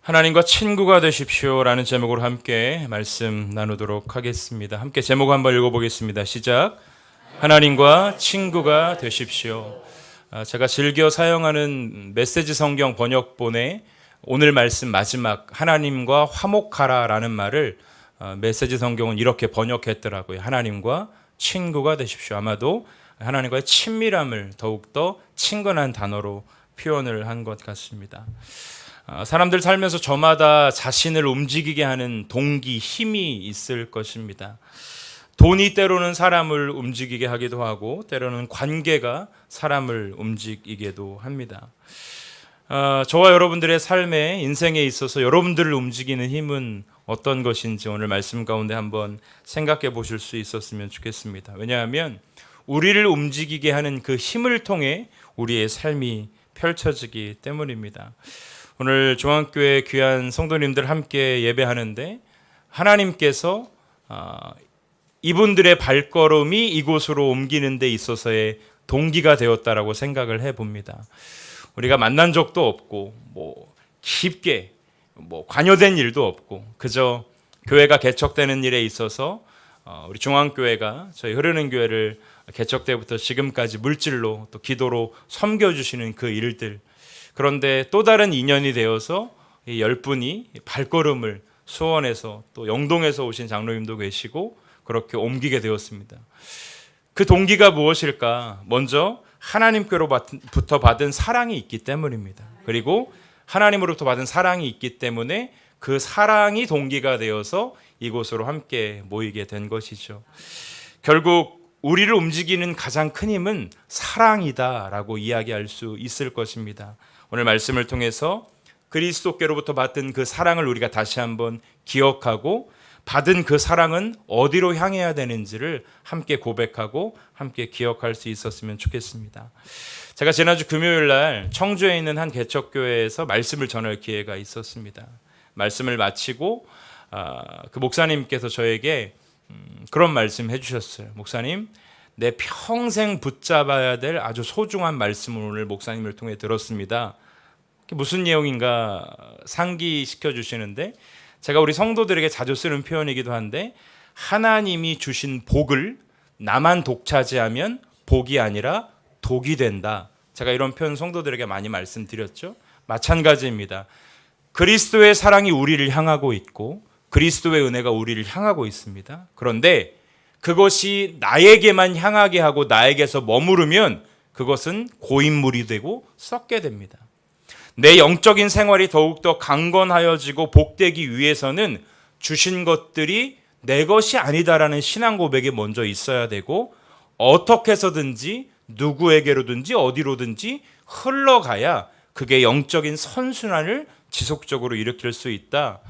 하나님과 친구가 되십시오라는 제목으로 함께 말씀 나누도록 하겠습니다. 함께 제목 한번 읽어보겠습니다. 시작. 하나님과 친구가 되십시오. 제가 즐겨 사용하는 메시지 성경 번역본에 오늘 말씀 마지막 하나님과 화목하라라는 말을 메시지 성경은 이렇게 번역했더라고요. 하나님과 친구가 되십시오. 아마도 하나님과의 친밀함을 더욱더 친근한 단어로 표현을 한 것 같습니다. 사람들 살면서 저마다 자신을 움직이게 하는 동기, 힘이 있을 것입니다. 돈이 때로는 사람을 움직이게 하기도 하고 때로는 관계가 사람을 움직이기도 합니다. 저와 여러분들의 삶에 인생에 있어서 여러분들을 움직이는 힘은 어떤 것인지 오늘 말씀 가운데 한번 생각해 보실 수 있었으면 좋겠습니다. 왜냐하면 우리를 움직이게 하는 그 힘을 통해 우리의 삶이 펼쳐지기 때문입니다. 오늘 중앙교회 귀한 성도님들 함께 예배하는데 하나님께서 이분들의 발걸음이 이곳으로 옮기는 데 있어서의 동기가 되었다라고 생각을 해봅니다. 우리가 만난 적도 없고 깊게 관여된 일도 없고 그저 교회가 개척되는 일에 있어서 우리 중앙교회가 저희 흐르는 교회를 개척 때부터 지금까지 물질로 또 기도로 섬겨주시는 그 일들, 그런데 또 다른 인연이 되어서 이 10분이 발걸음을 수원에서 또 영동에서 오신 장로님도 계시고 그렇게 옮기게 되었습니다. 그 동기가 무엇일까? 먼저 하나님께로부터 받은 사랑이 있기 때문입니다. 그리고 하나님으로부터 받은 사랑이 있기 때문에 그 사랑이 동기가 되어서 이곳으로 함께 모이게 된 것이죠. 결국 우리를 움직이는 가장 큰 힘은 사랑이다라고 이야기할 수 있을 것입니다. 오늘 말씀을 통해서 그리스도께로부터 받은 그 사랑을 우리가 다시 한번 기억하고 받은 그 사랑은 어디로 향해야 되는지를 함께 고백하고 함께 기억할 수 있었으면 좋겠습니다. 제가 지난주 금요일 날 청주에 있는 한 개척교회에서 말씀을 전할 기회가 있었습니다. 말씀을 마치고 그 목사님께서 저에게 그런 말씀 해주셨어요. 목사님, 내 평생 붙잡아야 될 아주 소중한 말씀을 오늘 목사님을 통해 들었습니다. 무슨 내용인가 상기시켜 주시는데, 제가 우리 성도들에게 자주 쓰는 표현이기도 한데, 하나님이 주신 복을 나만 독차지하면 복이 아니라 독이 된다. 제가 이런 표현 성도들에게 많이 말씀드렸죠. 마찬가지입니다. 그리스도의 사랑이 우리를 향하고 있고 그리스도의 은혜가 우리를 향하고 있습니다. 그런데 그것이 나에게만 향하게 하고 나에게서 머무르면 그것은 고인물이 되고 썩게 됩니다. 내 영적인 생활이 더욱더 강건하여지고 복되기 위해서는 주신 것들이 내 것이 아니다라는 신앙 고백이 먼저 있어야 되고, 어떻게 해서든지 누구에게로든지 어디로든지 흘러가야 그게 영적인 선순환을 지속적으로 일으킬 수 있다.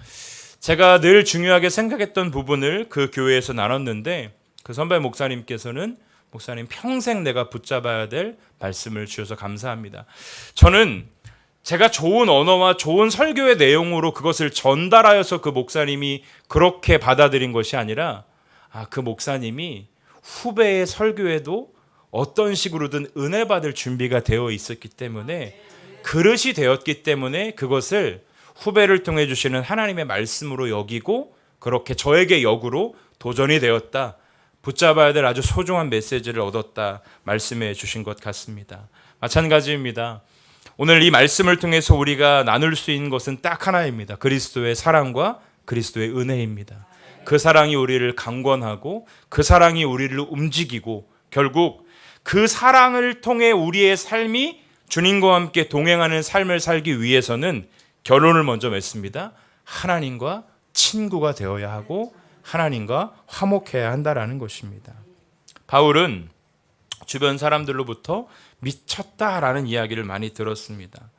제가 늘 중요하게 생각했던 부분을 그 교회에서 나눴는데, 그 선배 목사님께서는 목사님 평생 내가 붙잡아야 될 말씀을 주셔서 감사합니다. 저는 제가 좋은 언어와 좋은 설교의 내용으로 그것을 전달하여서 그 목사님이 그렇게 받아들인 것이 아니라 그 목사님이 후배의 설교에도 어떤 식으로든 은혜 받을 준비가 되어 있었기 때문에, 그릇이 되었기 때문에 그것을 후배를 통해 주시는 하나님의 말씀으로 여기고 그렇게 저에게 역으로 도전이 되었다. 붙잡아야 될 아주 소중한 메시지를 얻었다 말씀해 주신 것 같습니다. 마찬가지입니다. 오늘 이 말씀을 통해서 우리가 나눌 수 있는 것은 딱 하나입니다. 그리스도의 사랑과 그리스도의 은혜입니다. 그 사랑이 우리를 강권하고 그 사랑이 우리를 움직이고, 결국 그 사랑을 통해 우리의 삶이 주님과 함께 동행하는 삶을 살기 위해서는 결론을 먼저 맺습니다. 하나님과 친구가 되어야 하고 하나님과 화목해야 한다라는 것입니다. 바울은 주변 사람들로부터 미쳤다라는 이야기를 많이 들었습니다.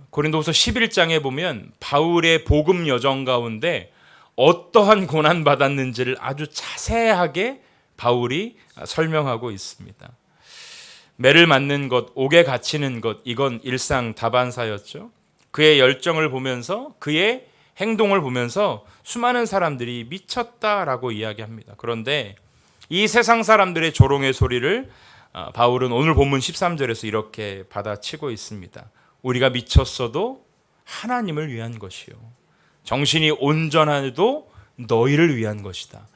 고린도후서 11장에 보면 바울의 복음 여정 가운데 어떠한 고난 받았는지를 아주 자세하게 바울이 설명하고 있습니다. 매를 맞는 것, 옥에 갇히는 것, 이건 일상 다반사였죠. 그의 열정을 보면서, 그의 행동을 보면서 수많은 사람들이 미쳤다라고 이야기합니다. 그런데 이 세상 사람들의 조롱의 소리를 바울은 오늘 본문 13절에서 이렇게 받아치고 있습니다. 우리가 미쳤어도 하나님을 위한 것이요 정신이 온전하여도 너희를 위한 것이다.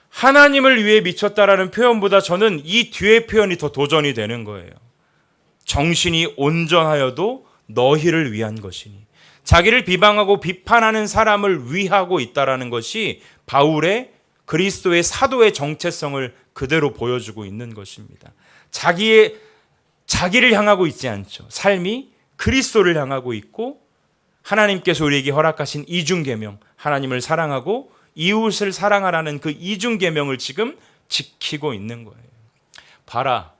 하나님을 위해 미쳤다라는 표현보다 저는 이 뒤에 표현이 더 도전이 되는 거예요. 정신이 온전하여도 너희를 위한 것이니. 자기를 비방하고 비판하는 사람을 위하고 있다라는 것이 바울의 그리스도의 사도의 정체성을 그대로 보여주고 있는 것입니다. 자기를 향하고 있지 않죠. 삶이 그리스도를 향하고 있고 하나님께서 우리에게 허락하신 이중계명, 하나님을 사랑하고 이웃을 사랑하라는 그 이중계명을 지금 지키고 있는 거예요. 봐라,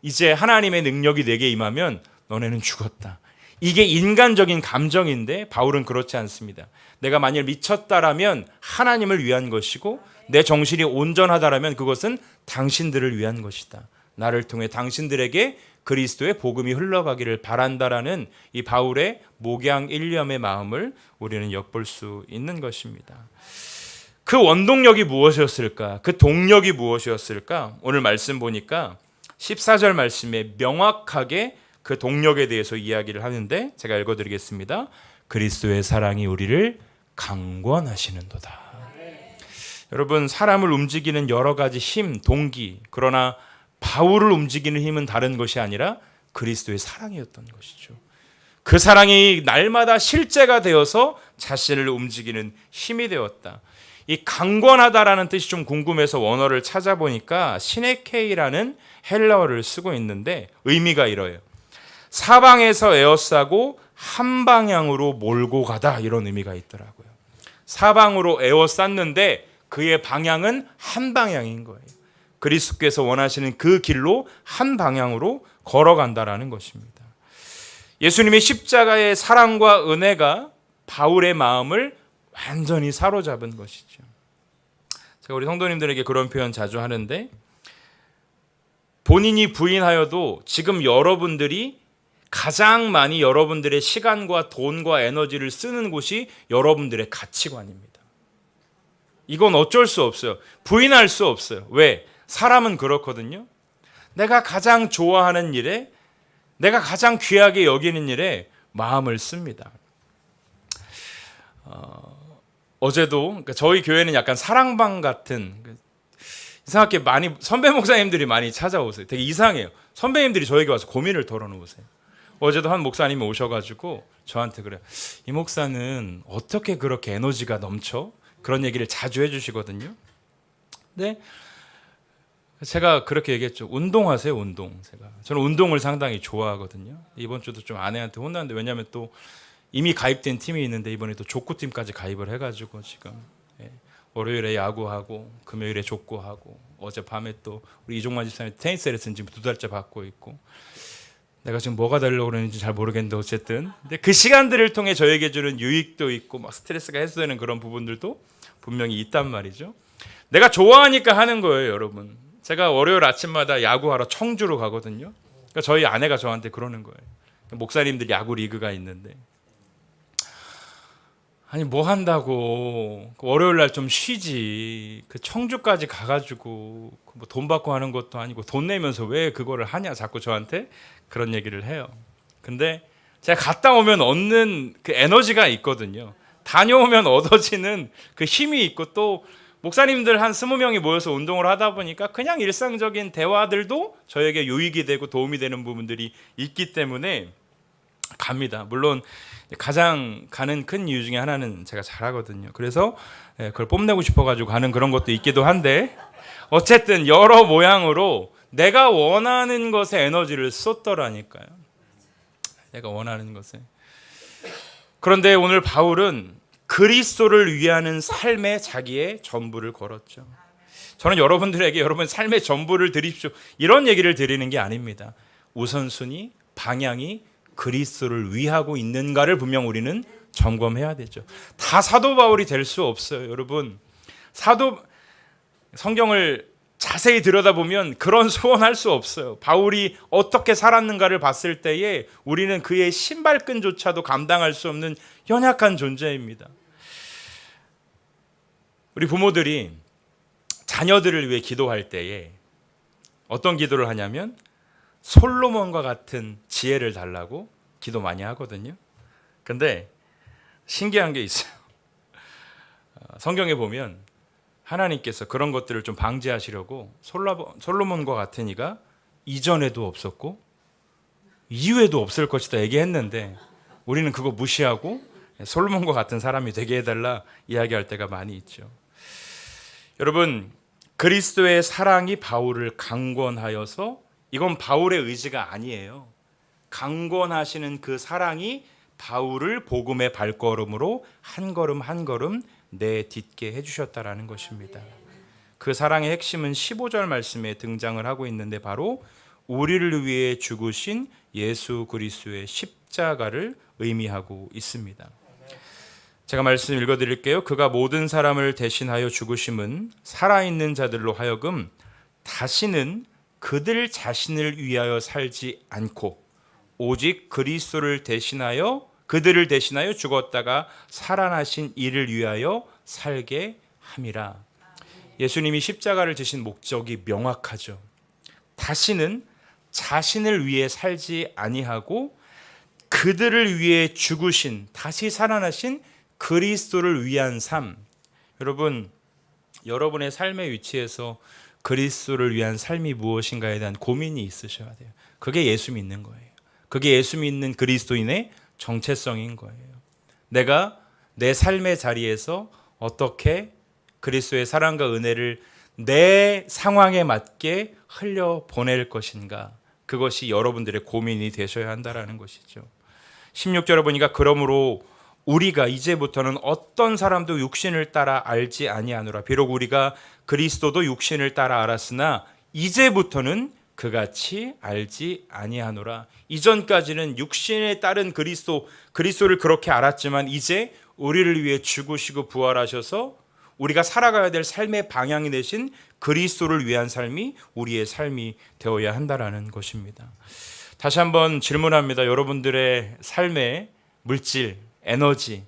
이제 하나님의 능력이 내게 임하면 너네는 죽었다. 이게 인간적인 감정인데 바울은 그렇지 않습니다. 내가 만일 미쳤다라면 하나님을 위한 것이고 내 정신이 온전하다라면 그것은 당신들을 위한 것이다. 나를 통해 당신들에게 그리스도의 복음이 흘러가기를 바란다라는 이 바울의 목양일념의 마음을 우리는 엿볼 수 있는 것입니다. 그 원동력이 무엇이었을까? 그 동력이 무엇이었을까? 오늘 말씀 보니까 14절 말씀에 명확하게 그 동력에 대해서 이야기를 하는데 제가 읽어드리겠습니다. 그리스도의 사랑이 우리를 강권하시는도다. 여러분, 사람을 움직이는 여러 가지 힘, 동기, 그러나 바울을 움직이는 힘은 다른 것이 아니라 그리스도의 사랑이었던 것이죠. 그 사랑이 날마다 실제가 되어서 자신을 움직이는 힘이 되었다. 이 강권하다라는 뜻이 좀 궁금해서 원어를 찾아보니까 시네케이라는 헬라어를 쓰고 있는데 의미가 이래요. 사방에서 에워싸고 한 방향으로 몰고 가다, 이런 의미가 있더라고요. 사방으로 에워쌌는데 그의 방향은 한 방향인 거예요. 그리스도께서 원하시는 그 길로 한 방향으로 걸어간다라는 것입니다. 예수님의 십자가의 사랑과 은혜가 바울의 마음을 완전히 사로잡은 것이죠. 제가 우리 성도님들에게 그런 표현 자주 하는데, 본인이 부인하여도 지금 여러분들이 가장 많이 여러분들의 시간과 돈과 에너지를 쓰는 곳이 여러분들의 가치관입니다. 이건 어쩔 수 없어요. 부인할 수 없어요. 왜? 사람은 그렇거든요. 내가 가장 좋아하는 일에, 내가 가장 귀하게 여기는 일에 마음을 씁니다. 어제도, 그러니까 저희 교회는 약간 사랑방 같은, 이상하게 많이 선배 목사님들이 많이 찾아오세요. 되게 이상해요. 선배님들이 저에게 와서 고민을 털어놓으세요. 어제도 한 목사님이 오셔가지고 저한테 그래요. 이 목사는 어떻게 그렇게 에너지가 넘쳐? 그런 얘기를 자주 해주시거든요. 네, 제가 그렇게 얘기했죠. 운동하세요, 운동. 저는 운동을 상당히 좋아하거든요. 이번 주도 좀 아내한테 혼났는데, 왜냐하면 또 이미 가입된 팀이 있는데 이번에 또 족구팀까지 가입을 해가지고 지금 월요일에 야구하고 금요일에 족구하고 어젯밤에 또 우리 이종만 집사님 테니스 레슨 지금 2달째 받고 있고, 내가 지금 뭐가 되려고 그러는지 잘 모르겠는데 어쨌든 근데 그 시간들을 통해 저에게 주는 유익도 있고 막 스트레스가 해소되는 그런 부분들도 분명히 있단 말이죠. 내가 좋아하니까 하는 거예요, 여러분. 제가 월요일 아침마다 야구하러 청주로 가거든요. 그러니까 저희 아내가 저한테 그러는 거예요. 목사님들 야구 리그가 있는데, 아니 뭐 한다고 월요일 날 좀 쉬지, 그 청주까지 가가지고 뭐 돈 받고 하는 것도 아니고 돈 내면서 왜 그거를 하냐, 자꾸 저한테 그런 얘기를 해요. 근데 제가 갔다 오면 얻는 그 에너지가 있거든요. 다녀오면 얻어지는 그 힘이 있고, 또 목사님들 한 20명이 모여서 운동을 하다 보니까 그냥 일상적인 대화들도 저에게 유익이 되고 도움이 되는 부분들이 있기 때문에 갑니다. 물론 가장 가는 큰 이유 중에 하나는 제가 잘하거든요. 그래서 그걸 뽐내고 싶어가지고 가는 그런 것도 있기도 한데, 어쨌든 여러 모양으로 내가 원하는 것에 에너지를 쏟더라니까요. 내가 원하는 것에. 그런데 오늘 바울은 그리스도를 위하는 삶에 자기의 전부를 걸었죠. 저는 여러분들에게 여러분 삶의 전부를 드립시오, 이런 얘기를 드리는 게 아닙니다. 우선순위, 방향이 그리스도를 위하고 있는가를 분명 우리는 점검해야 되죠. 다 사도 바울이 될 수 없어요, 여러분. 성경을 자세히 들여다보면 그런 소원할 수 없어요. 바울이 어떻게 살았는가를 봤을 때에 우리는 그의 신발끈조차도 감당할 수 없는 연약한 존재입니다. 우리 부모들이 자녀들을 위해 기도할 때에 어떤 기도를 하냐면 솔로몬과 같은 지혜를 달라고 기도 많이 하거든요. 근데 신기한 게 있어요. 성경에 보면 하나님께서 그런 것들을 좀 방지하시려고 솔로몬과 같은 이가 이전에도 없었고 이후에도 없을 것이다 얘기했는데 우리는 그거 무시하고 솔로몬과 같은 사람이 되게 해달라 이야기할 때가 많이 있죠. 여러분, 그리스도의 사랑이 바울을 강권하여서, 이건 바울의 의지가 아니에요. 강권하시는 그 사랑이 바울을 복음의 발걸음으로 한 걸음 한 걸음 내딛게 해주셨다라는 것입니다. 그 사랑의 핵심은 15절 말씀에 등장을 하고 있는데 바로 우리를 위해 죽으신 예수 그리스도의 십자가를 의미하고 있습니다. 제가 말씀 읽어드릴게요. 그가 모든 사람을 대신하여 죽으심은 살아있는 자들로 하여금 다시는 그들 자신을 위하여 살지 않고 오직 그리스도를 대신하여, 그들을 대신하여 죽었다가 살아나신 이를 위하여 살게 함이라. 예수님이 십자가를 지신 목적이 명확하죠. 다시는 자신을 위해 살지 아니하고 그들을 위해 죽으신, 다시 살아나신 그리스도를 위한 삶. 여러분, 여러분의 삶의 위치에서 그리스도를 위한 삶이 무엇인가에 대한 고민이 있으셔야 돼요. 그게 예수 믿는 거예요. 그게 예수 믿는 그리스도인의 정체성인 거예요. 내가 내 삶의 자리에서 어떻게 그리스도의 사랑과 은혜를 내 상황에 맞게 흘려보낼 것인가, 그것이 여러분들의 고민이 되셔야 한다는 것이죠. 16절에 보니까 그러므로 우리가 이제부터는 어떤 사람도 육신을 따라 알지 아니하노라. 비록 우리가 그리스도도 육신을 따라 알았으나 이제부터는 그같이 알지 아니하노라. 이전까지는 육신에 따른 그리스도를 그렇게 알았지만 이제 우리를 위해 죽으시고 부활하셔서 우리가 살아가야 될 삶의 방향이 되신 그리스도를 위한 삶이 우리의 삶이 되어야 한다라는 것입니다. 다시 한번 질문합니다. 여러분들의 삶의 물질, 에너지,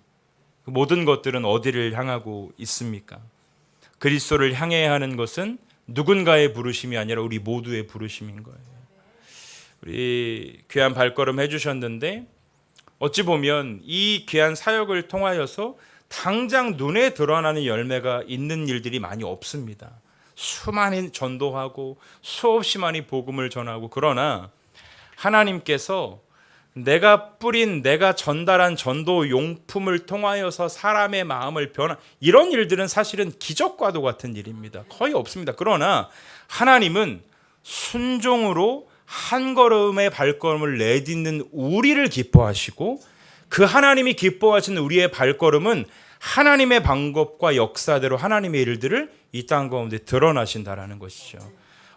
모든 것들은 어디를 향하고 있습니까? 그리스도를 향해야 하는 것은 누군가의 부르심이 아니라 우리 모두의 부르심인 거예요. 우리 귀한 발걸음 해주셨는데 어찌 보면 이 귀한 사역을 통하여서 당장 눈에 드러나는 열매가 있는 일들이 많이 없습니다. 수많이 전도하고 수없이 많이 복음을 전하고, 그러나 하나님께서 내가 뿌린, 내가 전달한 전도 용품을 통하여서 사람의 마음을 이런 일들은 사실은 기적과도 같은 일입니다. 거의 없습니다. 그러나 하나님은 순종으로 한 걸음의 발걸음을 내딛는 우리를 기뻐하시고, 그 하나님이 기뻐하시는 우리의 발걸음은 하나님의 방법과 역사대로 하나님의 일들을 이 땅 가운데 드러나신다라는 것이죠.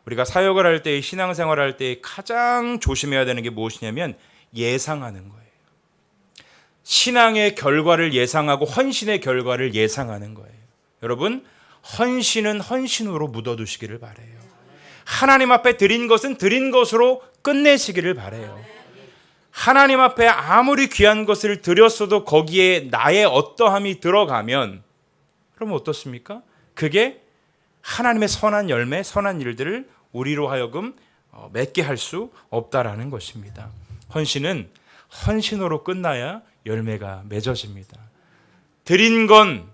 우리가 사역을 할 때, 신앙생활을 할 때 가장 조심해야 되는 게 무엇이냐면 예상하는 거예요. 신앙의 결과를 예상하고 헌신의 결과를 예상하는 거예요. 여러분, 헌신은 헌신으로 묻어두시기를 바라요. 하나님 앞에 드린 것은 드린 것으로 끝내시기를 바라요. 하나님 앞에 아무리 귀한 것을 드렸어도 거기에 나의 어떠함이 들어가면 그럼 어떻습니까? 그게 하나님의 선한 열매, 선한 일들을 우리로 하여금 맺게 할 수 없다라는 것입니다. 헌신은 헌신으로 끝나야 열매가 맺어집니다. 드린 건,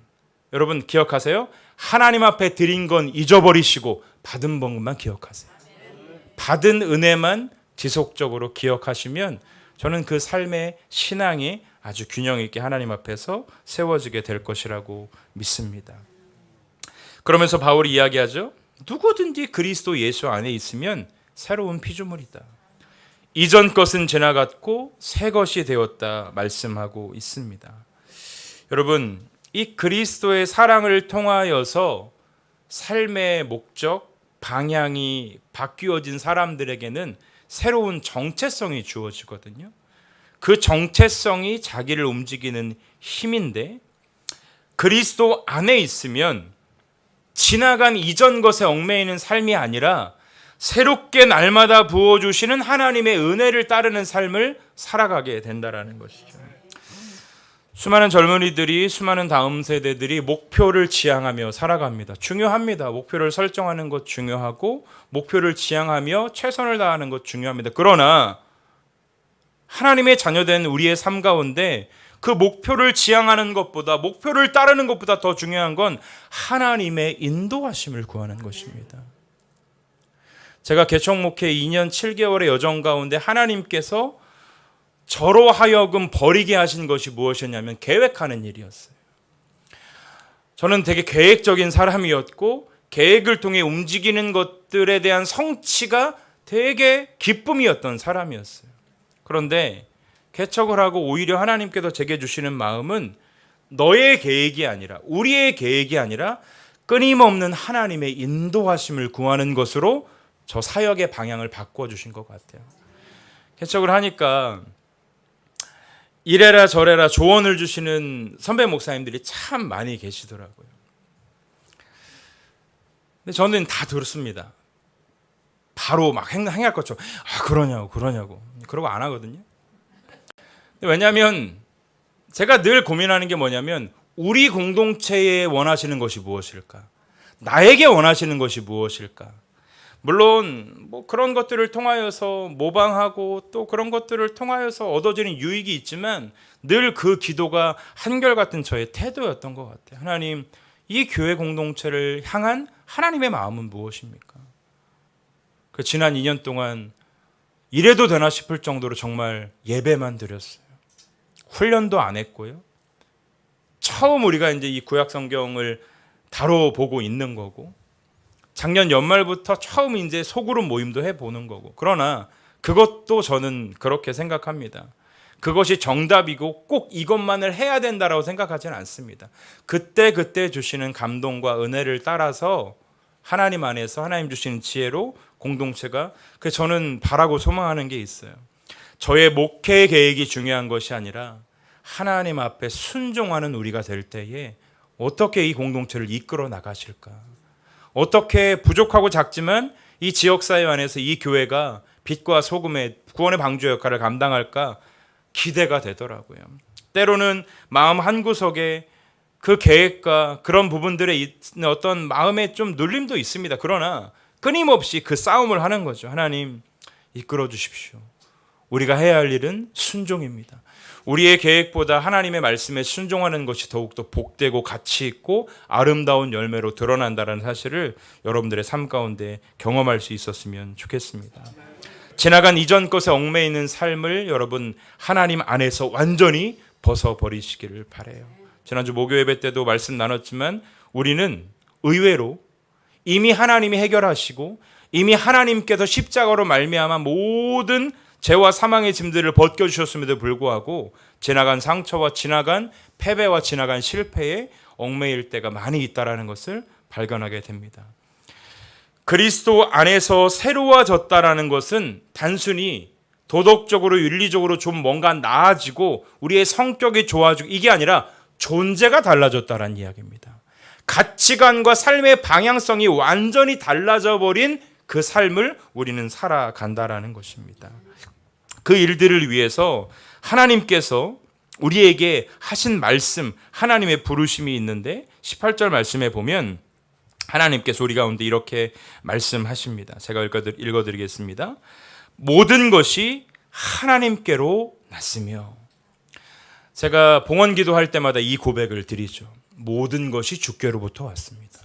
여러분 기억하세요? 하나님 앞에 드린 건 잊어버리시고 받은 것만 기억하세요. 받은 은혜만 지속적으로 기억하시면 저는 그 삶의 신앙이 아주 균형 있게 하나님 앞에서 세워지게 될 것이라고 믿습니다. 그러면서 바울이 이야기하죠. 누구든지 그리스도 예수 안에 있으면 새로운 피조물이다. 이전 것은 지나갔고 새 것이 되었다 말씀하고 있습니다. 여러분, 이 그리스도의 사랑을 통하여서 삶의 목적, 방향이 바뀌어진 사람들에게는 새로운 정체성이 주어지거든요. 그 정체성이 자기를 움직이는 힘인데, 그리스도 안에 있으면 지나간 이전 것에 얽매이는 삶이 아니라 새롭게 날마다 부어주시는 하나님의 은혜를 따르는 삶을 살아가게 된다는 것이죠. 수많은 젊은이들이, 수많은 다음 세대들이 목표를 지향하며 살아갑니다. 중요합니다. 목표를 설정하는 것 중요하고 목표를 지향하며 최선을 다하는 것 중요합니다. 그러나 하나님의 자녀된 우리의 삶 가운데 그 목표를 지향하는 것보다, 목표를 따르는 것보다 더 중요한 건 하나님의 인도하심을 구하는 것입니다. 제가 개척 목회 2년 7개월의 여정 가운데 하나님께서 저로 하여금 버리게 하신 것이 무엇이었냐면 계획하는 일이었어요. 저는 되게 계획적인 사람이었고 계획을 통해 움직이는 것들에 대한 성취가 되게 기쁨이었던 사람이었어요. 그런데 개척을 하고 오히려 하나님께서 제게 주시는 마음은 너의 계획이 아니라, 우리의 계획이 아니라 끊임없는 하나님의 인도하심을 구하는 것으로 저 사역의 방향을 바꿔주신 것 같아요. 개척을 하니까 이래라 저래라 조언을 주시는 선배 목사님들이 참 많이 계시더라고요. 근데 저는 다 들었습니다. 바로 막 행할 것처럼 그러냐고 그러고 안 하거든요. 왜냐하면 제가 늘 고민하는 게 뭐냐면 우리 공동체에 원하시는 것이 무엇일까? 나에게 원하시는 것이 무엇일까? 물론 뭐 그런 것들을 통하여서 모방하고 또 그런 것들을 통하여서 얻어지는 유익이 있지만 늘 그 기도가 한결같은 저의 태도였던 것 같아요. 하나님, 이 교회 공동체를 향한 하나님의 마음은 무엇입니까? 그 지난 2년 동안 이래도 되나 싶을 정도로 정말 예배만 드렸어요. 훈련도 안 했고요. 처음 우리가 이제 이 구약 성경을 다뤄보고 있는 거고, 작년 연말부터 처음 이제 소그룹 모임도 해보는 거고, 그러나 그것도 저는 그렇게 생각합니다. 그것이 정답이고 꼭 이것만을 해야 된다라고 생각하지는 않습니다. 그때 주시는 감동과 은혜를 따라서 하나님 안에서 하나님 주시는 지혜로 공동체가, 그래서 저는 바라고 소망하는 게 있어요. 저의 목회 계획이 중요한 것이 아니라 하나님 앞에 순종하는 우리가 될 때에 어떻게 이 공동체를 이끌어 나가실까? 어떻게 부족하고 작지만 이 지역사회 안에서 이 교회가 빛과 소금의 구원의 방주 역할을 감당할까 기대가 되더라고요. 때로는 마음 한구석에 그 계획과 그런 부분들에 있는 어떤 마음의 좀 눌림도 있습니다. 그러나 끊임없이 그 싸움을 하는 거죠. 하나님, 이끌어 주십시오. 우리가 해야 할 일은 순종입니다. 우리의 계획보다 하나님의 말씀에 순종하는 것이 더욱더 복되고 가치 있고 아름다운 열매로 드러난다는 사실을 여러분들의 삶 가운데 경험할 수 있었으면 좋겠습니다. 지나간 이전 것에 얽매이는 삶을 여러분 하나님 안에서 완전히 벗어버리시기를 바라요. 지난주 목요 예배 때도 말씀 나눴지만 우리는 의외로 이미 하나님이 해결하시고 이미 하나님께서 십자가로 말미암아 모든 죄와 사망의 짐들을 벗겨주셨음에도 불구하고 지나간 상처와 지나간 패배와 지나간 실패에 얽매일 때가 많이 있다는 것을 발견하게 됩니다. 그리스도 안에서 새로워졌다라는 것은 단순히 도덕적으로 윤리적으로 좀 뭔가 나아지고 우리의 성격이 좋아지고 이게 아니라 존재가 달라졌다라는 이야기입니다. 가치관과 삶의 방향성이 완전히 달라져 버린 그 삶을 우리는 살아간다라는 것입니다. 그 일들을 위해서 하나님께서 우리에게 하신 말씀, 하나님의 부르심이 있는데 18절 말씀에 보면 하나님께서 우리 가운데 이렇게 말씀하십니다. 제가 읽어드리겠습니다. 모든 것이 하나님께로 났으며, 제가 봉헌기도 할 때마다 이 고백을 드리죠. 모든 것이 주께로부터 왔습니다.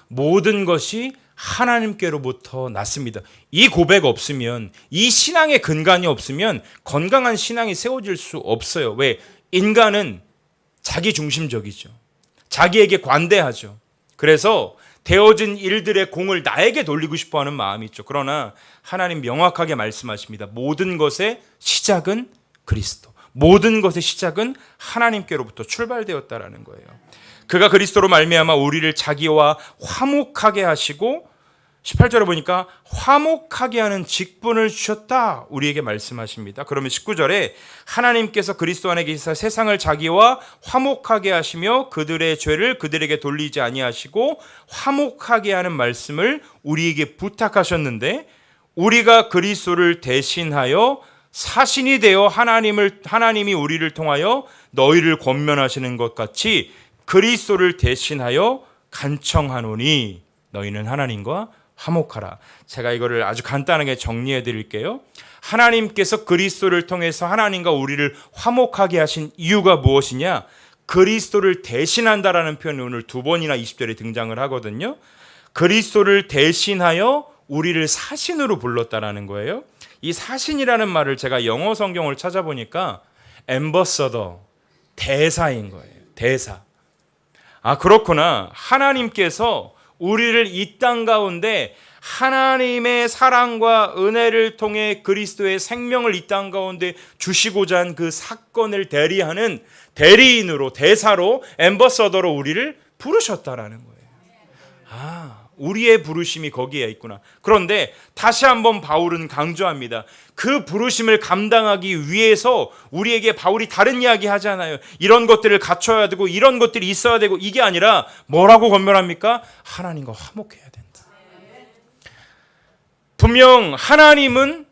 모든 것이 하나님께로부터 났습니다. 이 고백 없으면, 이 신앙의 근간이 없으면 건강한 신앙이 세워질 수 없어요. 왜? 인간은 자기 중심적이죠. 자기에게 관대하죠. 그래서 되어진 일들의 공을 나에게 돌리고 싶어하는 마음이 있죠. 그러나 하나님 명확하게 말씀하십니다. 모든 것의 시작은 그리스도, 모든 것의 시작은 하나님께로부터 출발되었다라는 거예요. 그가 그리스도로 말미암아 우리를 자기와 화목하게 하시고 18절에 보니까 화목하게 하는 직분을 주셨다 우리에게 말씀하십니다. 그러면 19절에 하나님께서 그리스도 안에 계시사 세상을 자기와 화목하게 하시며 그들의 죄를 그들에게 돌리지 아니하시고 화목하게 하는 말씀을 우리에게 부탁하셨는데, 우리가 그리스도를 대신하여 사신이 되어 하나님이 우리를 통하여 너희를 권면하시는 것 같이 그리스도를 대신하여 간청하노니 너희는 하나님과 화목하라. 제가 이거를 아주 간단하게 정리해 드릴게요. 하나님께서 그리스도를 통해서 하나님과 우리를 화목하게 하신 이유가 무엇이냐? 그리스도를 대신한다라는 표현이 오늘 두 번이나 20절에 등장을 하거든요. 그리스도를 대신하여 우리를 사신으로 불렀다라는 거예요. 이 사신이라는 말을 제가 영어 성경을 찾아보니까 엠버서더, 대사인 거예요. 대사. 아, 그렇구나. 하나님께서 우리를 이 땅 가운데 하나님의 사랑과 은혜를 통해 그리스도의 생명을 이 땅 가운데 주시고자 한 그 사건을 대리하는 대리인으로, 대사로, 엠버서더로 우리를 부르셨다라는 거예요. 아, 우리의 부르심이 거기에 있구나. 그런데 다시 한번 바울은 강조합니다. 그 부르심을 감당하기 위해서 우리에게 바울이 다른 이야기 하잖아요. 이런 것들을 갖춰야 되고 이런 것들이 있어야 되고, 이게 아니라 뭐라고 권면합니까? 하나님과 화목해야 된다. 분명 하나님은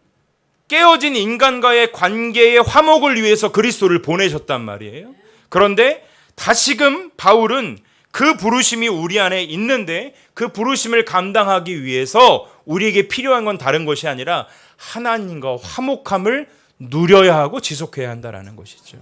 깨어진 인간과의 관계의 화목을 위해서 그리스도를 보내셨단 말이에요. 그런데 다시금 바울은 그 부르심이 우리 안에 있는데 그 부르심을 감당하기 위해서 우리에게 필요한 건 다른 것이 아니라 하나님과 화목함을 누려야 하고 지속해야 한다는 것이죠.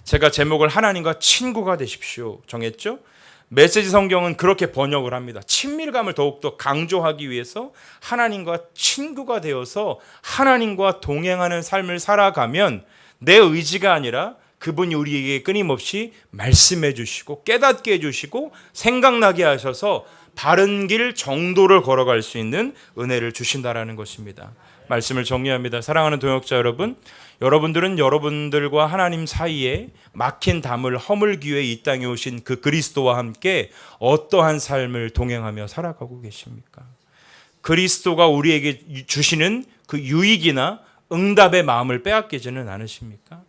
제가 제목을 하나님과 친구가 되십시오 정했죠. 메시지 성경은 그렇게 번역을 합니다. 친밀감을 더욱더 강조하기 위해서 하나님과 친구가 되어서 하나님과 동행하는 삶을 살아가면 내 의지가 아니라 그분이 우리에게 끊임없이 말씀해 주시고 깨닫게 해주시고 생각나게 하셔서 바른 길 정도를 걸어갈 수 있는 은혜를 주신다라는 것입니다. 말씀을 정리합니다. 사랑하는 동역자 여러분, 여러분들은 여러분들과 하나님 사이에 막힌 담을 허물기 위해 이 땅에 오신 그 그리스도와 함께 어떠한 삶을 동행하며 살아가고 계십니까? 그리스도가 우리에게 주시는 그 유익이나 응답의 마음을 빼앗기지는 않으십니까?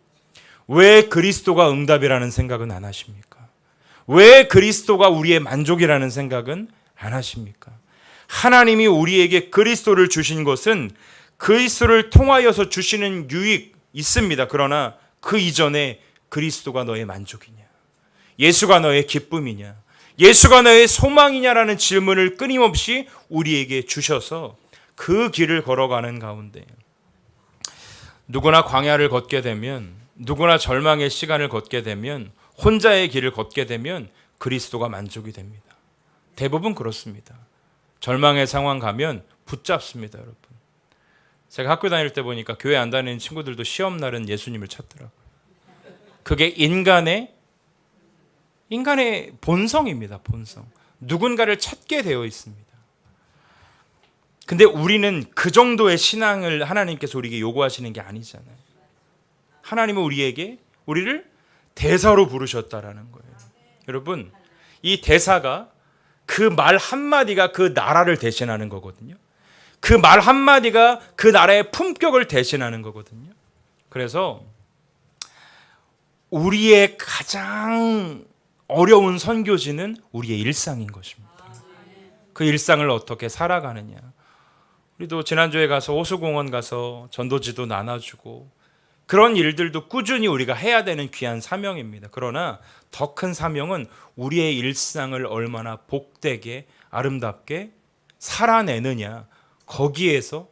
왜 그리스도가 응답이라는 생각은 안 하십니까? 왜 그리스도가 우리의 만족이라는 생각은 안 하십니까? 하나님이 우리에게 그리스도를 주신 것은 그리스도를 통하여서 주시는 유익 있습니다. 그러나 그 이전에 그리스도가 너의 만족이냐? 예수가 너의 기쁨이냐? 예수가 너의 소망이냐라는 질문을 끊임없이 우리에게 주셔서 그 길을 걸어가는 가운데 누구나 광야를 걷게 되면, 누구나 절망의 시간을 걷게 되면, 혼자의 길을 걷게 되면 그리스도가 만족이 됩니다. 대부분 그렇습니다. 절망의 상황 가면 붙잡습니다, 여러분. 제가 학교 다닐 때 보니까 교회 안 다니는 친구들도 시험날은 예수님을 찾더라고요. 그게 인간의 본성입니다, 본성. 누군가를 찾게 되어 있습니다. 근데 우리는 그 정도의 신앙을 하나님께서 우리에게 요구하시는 게 아니잖아요. 하나님은 우리를 대사로 부르셨다라는 거예요. 여러분, 이 대사가 그 말 한마디가 그 나라를 대신하는 거거든요. 그 말 한마디가 그 나라의 품격을 대신하는 거거든요. 그래서 우리의 가장 어려운 선교지는 우리의 일상인 것입니다. 그 일상을 어떻게 살아가느냐. 우리도 지난주에 가서 호수공원 가서 전도지도 나눠주고 그런 일들도 꾸준히 우리가 해야 되는 귀한 사명입니다. 그러나 더 큰 사명은 우리의 일상을 얼마나 복되게 아름답게 살아내느냐. 거기에서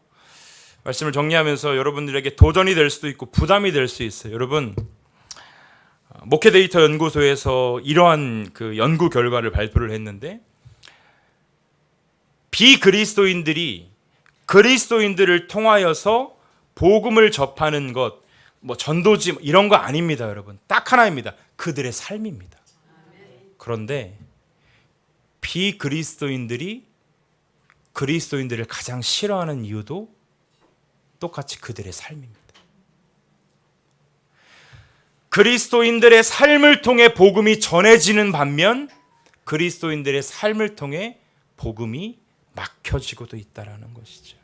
말씀을 정리하면서 여러분들에게 도전이 될 수도 있고 부담이 될 수 있어요. 여러분, 목회데이터 연구소에서 이러한 그 연구 결과를 발표를 했는데 비그리스도인들이 그리스도인들을 통하여서 복음을 접하는 것, 뭐 전도지 이런 거 아닙니다, 여러분. 딱 하나입니다. 그들의 삶입니다. 그런데 비그리스도인들이 그리스도인들을 가장 싫어하는 이유도 똑같이 그들의 삶입니다. 그리스도인들의 삶을 통해 복음이 전해지는 반면 그리스도인들의 삶을 통해 복음이 막혀지고도 있다는 것이죠.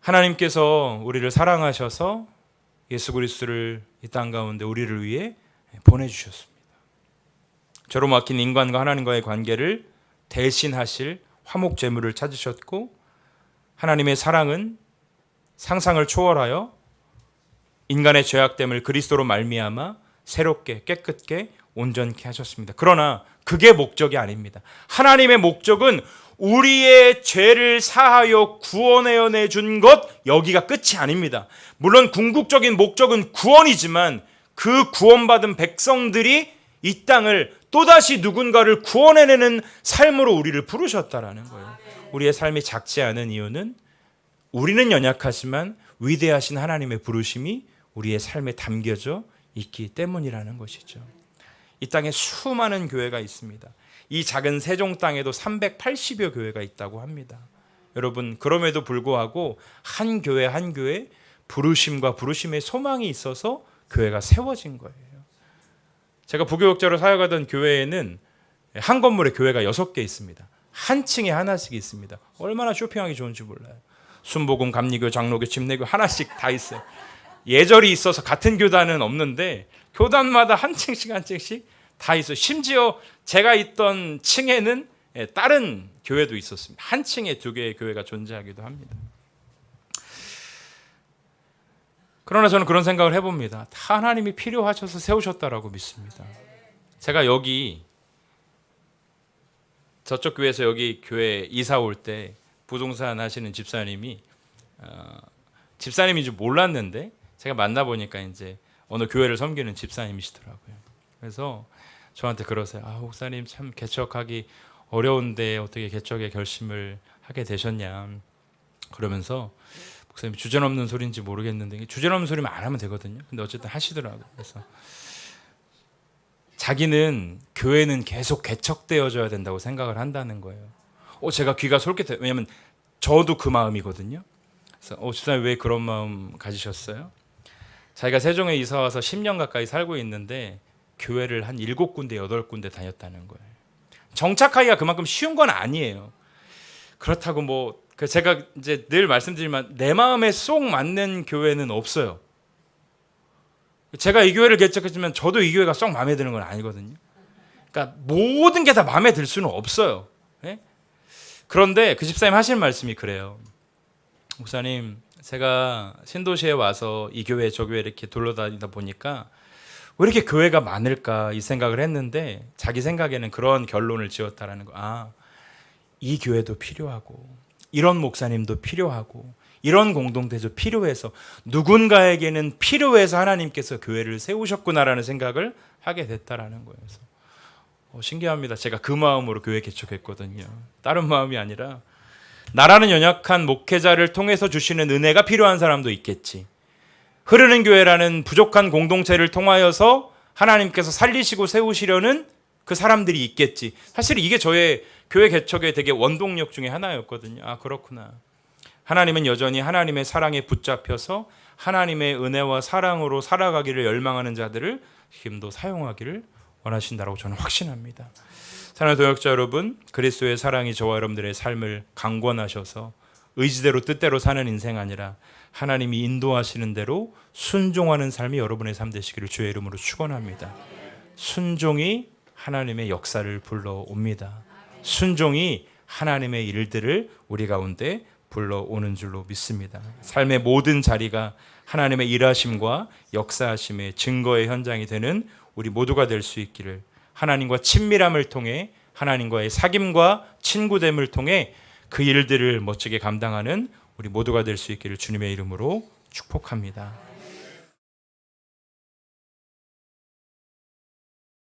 하나님께서 우리를 사랑하셔서 예수 그리스도를 이 땅 가운데 우리를 위해 보내주셨습니다. 저로 막힌 인간과 하나님과의 관계를 대신하실 화목 제물을 찾으셨고 하나님의 사랑은 상상을 초월하여 인간의 죄악됨을 그리스도로 말미암아 새롭게 깨끗게 온전케 하셨습니다. 그러나 그게 목적이 아닙니다. 하나님의 목적은 우리의 죄를 사하여 구원하여 내준 것, 여기가 끝이 아닙니다. 물론 궁극적인 목적은 구원이지만 그 구원받은 백성들이 이 땅을 또다시 누군가를 구원해내는 삶으로 우리를 부르셨다라는 거예요. 우리의 삶이 작지 않은 이유는 우리는 연약하지만 위대하신 하나님의 부르심이 우리의 삶에 담겨져 있기 때문이라는 것이죠. 이 땅에 수많은 교회가 있습니다. 이 작은 세종 땅에도 380여 교회가 있다고 합니다. 여러분, 그럼에도 불구하고 한 교회 한 교회 부르심과 부르심의 소망이 있어서 교회가 세워진 거예요. 제가 부교육자로 사역하던 교회에는 한 건물에 교회가 6개 있습니다. 한 층에 하나씩 있습니다. 얼마나 쇼핑하기 좋은지 몰라요. 순복음, 감리교, 장로교, 침례교 하나씩 다 있어요. 예절이 있어서 같은 교단은 없는데 교단마다 한 층씩 한 층씩 다 있어요. 심지어 제가 있던 층에는 다른 교회도 있었습니다. 한 층에 2개의 교회가 존재하기도 합니다. 그러나 저는 그런 생각을 해봅니다. 다 하나님이 필요하셔서 세우셨다라고 믿습니다. 제가 여기 저쪽 교회에서 여기 교회 이사 올 때 부동산 하시는 집사님이 집사님인 줄 몰랐는데 제가 만나보니까 이제 어느 교회를 섬기는 집사님이시더라고요. 그래서 저한테 그러세요. 목사님 참 개척하기 어려운데 어떻게 개척의 결심을 하게 되셨냐. 그러면서 목사님 주저넘는 소리인지 모르겠는데 주저넘는 소리만 안 하면 되거든요. 근데 어쨌든 하시더라고요. 그래서 자기는 교회는 계속 개척되어져야 된다고 생각을 한다는 거예요. 제가 귀가 솔깃해요. 왜냐하면 저도 그 마음이거든요. 그래서 집사님 왜 그런 마음 가지셨어요? 자기가 세종에 이사 와서 10년 가까이 살고 있는데 교회를 한 7군데, 8군데 다녔다는 거예요. 정착하기가 그만큼 쉬운 건 아니에요. 그렇다고 제가 이제 늘 말씀드리지만 내 마음에 쏙 맞는 교회는 없어요. 제가 이 교회를 개척했지만 저도 이 교회가 쏙 마음에 드는 건 아니거든요. 그러니까 모든 게 다 마음에 들 수는 없어요. 네? 그런데 그 집사님 하실 말씀이 그래요. 목사님, 제가 신도시에 와서 이 교회 저 교회 이렇게 돌아다니다 보니까 왜 이렇게 교회가 많을까 이 생각을 했는데 자기 생각에는 그런 결론을 지었다라는 거. 이 교회도 필요하고 이런 목사님도 필요하고 이런 공동체도 필요해서 누군가에게는 필요해서 하나님께서 교회를 세우셨구나라는 생각을 하게 됐다라는 거예요. 그래서 신기합니다. 제가 그 마음으로 교회 개척했거든요. 다른 마음이 아니라 나라는 연약한 목회자를 통해서 주시는 은혜가 필요한 사람도 있겠지. 흐르는 교회라는 부족한 공동체를 통하여서 하나님께서 살리시고 세우시려는 그 사람들이 있겠지. 사실 이게 저의 교회 개척의 되게 원동력 중에 하나였거든요. 그렇구나. 하나님은 여전히 하나님의 사랑에 붙잡혀서 하나님의 은혜와 사랑으로 살아가기를 열망하는 자들을 지금도 사용하기를 원하신다고 저는 확신합니다. 사랑하는 동역자 여러분, 그리스도의 사랑이 저와 여러분들의 삶을 강권하셔서 의지대로 뜻대로 사는 인생 아니라 하나님이 인도하시는 대로 순종하는 삶이 여러분의 삶 되시기를 주의 이름으로 축원합니다. 순종이 하나님의 역사를 불러옵니다. 순종이 하나님의 일들을 우리 가운데 불러오는 줄로 믿습니다. 삶의 모든 자리가 하나님의 일하심과 역사하심의 증거의 현장이 되는 우리 모두가 될 수 있기를, 하나님과 친밀함을 통해 하나님과의 사귐과 친구됨을 통해 그 일들을 멋지게 감당하는 우리 모두가 될 수 있기를 주님의 이름으로 축복합니다.